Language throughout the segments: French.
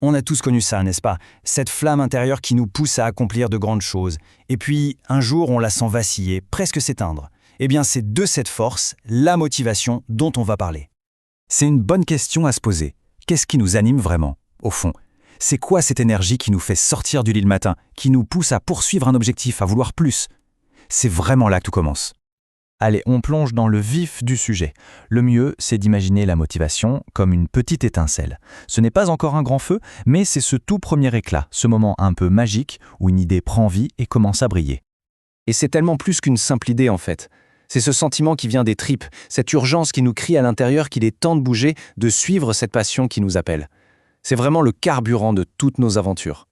On a tous connu ça, n'est-ce pas? Cette flamme intérieure qui nous pousse à accomplir de grandes choses. Et puis, un jour, on la sent vaciller, presque s'éteindre. Eh bien, c'est de cette force, la motivation, dont on va parler. C'est une bonne question à se poser. Qu'est-ce qui nous anime vraiment, au fond? C'est quoi cette énergie qui nous fait sortir du lit le matin, qui nous pousse à poursuivre un objectif, à vouloir plus? C'est vraiment là que tout commence. Allez, on plonge dans le vif du sujet. Le mieux, c'est d'imaginer la motivation comme une petite étincelle. Ce n'est pas encore un grand feu, mais c'est ce tout premier éclat, ce moment un peu magique où une idée prend vie et commence à briller. Et c'est tellement plus qu'une simple idée en fait. C'est ce sentiment qui vient des tripes, cette urgence qui nous crie à l'intérieur qu'il est temps de bouger, de suivre cette passion qui nous appelle. C'est vraiment le carburant de toutes nos aventures.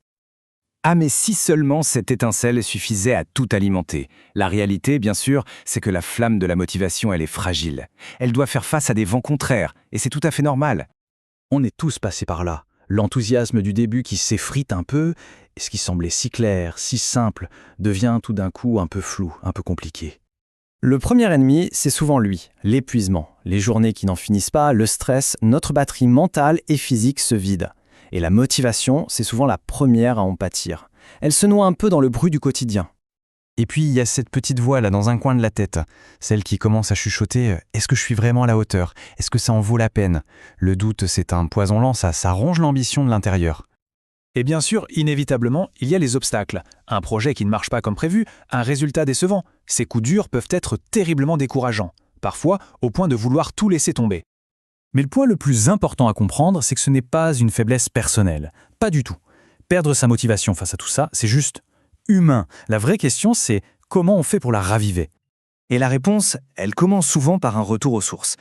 Ah mais si seulement cette étincelle suffisait à tout alimenter. La réalité, bien sûr, c'est que la flamme de la motivation, elle est fragile. Elle doit faire face à des vents contraires, et c'est tout à fait normal. On est tous passés par là. L'enthousiasme du début qui s'effrite un peu, et ce qui semblait si clair, si simple, devient tout d'un coup un peu flou, un peu compliqué. Le premier ennemi, c'est souvent lui, l'épuisement. Les journées qui n'en finissent pas, le stress, notre batterie mentale et physique se vide. Et la motivation, c'est souvent la première à en pâtir. Elle se noie un peu dans le bruit du quotidien. Et puis il y a cette petite voix là dans un coin de la tête, celle qui commence à chuchoter « Est-ce que je suis vraiment à la hauteur? Est-ce que ça en vaut la peine ?» Le doute, c'est un poison lent, ça ronge l'ambition de l'intérieur. Et bien sûr, inévitablement, il y a les obstacles. Un projet qui ne marche pas comme prévu, un résultat décevant. Ces coups durs peuvent être terriblement décourageants, parfois au point de vouloir tout laisser tomber. Mais le point le plus important à comprendre, c'est que ce n'est pas une faiblesse personnelle. Pas du tout. Perdre sa motivation face à tout ça, c'est juste humain. La vraie question, c'est comment on fait pour la raviver? Et la réponse, elle commence souvent par un retour aux sources.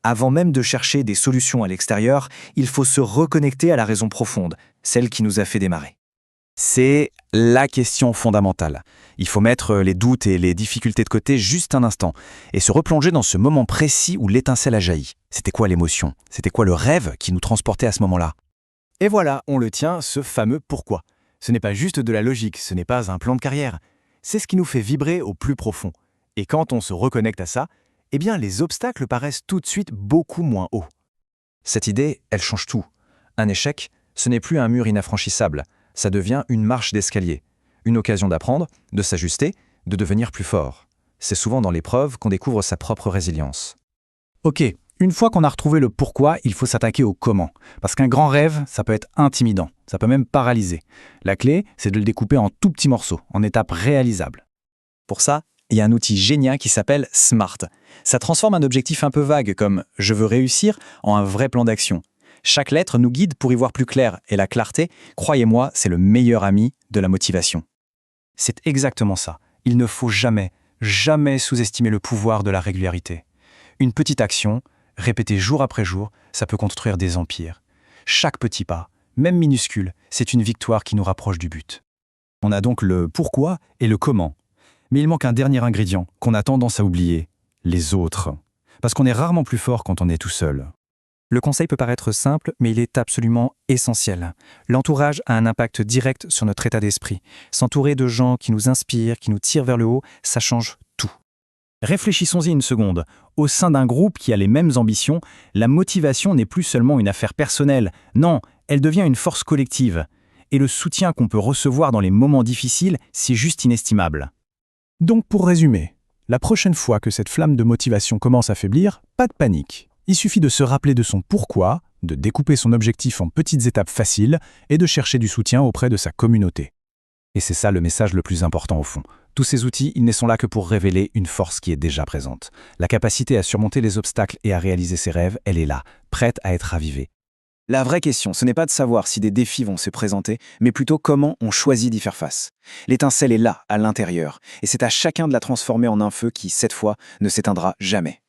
Avant même de chercher des solutions à l'extérieur, il faut se reconnecter à la raison profonde, celle qui nous a fait démarrer. C'est la question fondamentale. Il faut mettre les doutes et les difficultés de côté juste un instant et se replonger dans ce moment précis où l'étincelle a jailli. C'était quoi l'émotion? C'était quoi le rêve qui nous transportait à ce moment-là? Et voilà, on le tient, ce fameux pourquoi. Ce n'est pas juste de la logique, ce n'est pas un plan de carrière. C'est ce qui nous fait vibrer au plus profond. Et quand on se reconnecte à ça, eh bien les obstacles paraissent tout de suite beaucoup moins hauts. Cette idée, elle change tout. Un échec, ce n'est plus un mur inaffranchissable. Ça devient une marche d'escalier. Une occasion d'apprendre, de s'ajuster, de devenir plus fort. C'est souvent dans l'épreuve qu'on découvre sa propre résilience. Ok, une fois qu'on a retrouvé le pourquoi, il faut s'attaquer au comment. Parce qu'un grand rêve, ça peut être intimidant, ça peut même paralyser. La clé, c'est de le découper en tout petits morceaux, en étapes réalisables. Pour ça, il y a un outil génial qui s'appelle SMART. Ça transforme un objectif un peu vague comme « je veux réussir » en un vrai plan d'action. Chaque lettre nous guide pour y voir plus clair, et la clarté, croyez-moi, c'est le meilleur ami de la motivation. C'est exactement ça. Il ne faut jamais, jamais sous-estimer le pouvoir de la régularité. Une petite action, répétée jour après jour, ça peut construire des empires. Chaque petit pas, même minuscule, c'est une victoire qui nous rapproche du but. On a donc le pourquoi et le comment. Mais il manque un dernier ingrédient qu'on a tendance à oublier, les autres. Parce qu'on est rarement plus fort quand on est tout seul. Le conseil peut paraître simple, mais il est absolument essentiel. L'entourage a un impact direct sur notre état d'esprit. S'entourer de gens qui nous inspirent, qui nous tirent vers le haut, ça change tout. Réfléchissons-y une seconde. Au sein d'un groupe qui a les mêmes ambitions, la motivation n'est plus seulement une affaire personnelle. Non, elle devient une force collective. Et le soutien qu'on peut recevoir dans les moments difficiles, c'est juste inestimable. Donc pour résumer, la prochaine fois que cette flamme de motivation commence à faiblir, pas de panique. Il suffit de se rappeler de son pourquoi, de découper son objectif en petites étapes faciles et de chercher du soutien auprès de sa communauté. Et c'est ça le message le plus important au fond. Tous ces outils, ils ne sont là que pour révéler une force qui est déjà présente. La capacité à surmonter les obstacles et à réaliser ses rêves, elle est là, prête à être ravivée. La vraie question, ce n'est pas de savoir si des défis vont se présenter, mais plutôt comment on choisit d'y faire face. L'étincelle est là, à l'intérieur, et c'est à chacun de la transformer en un feu qui, cette fois, ne s'éteindra jamais.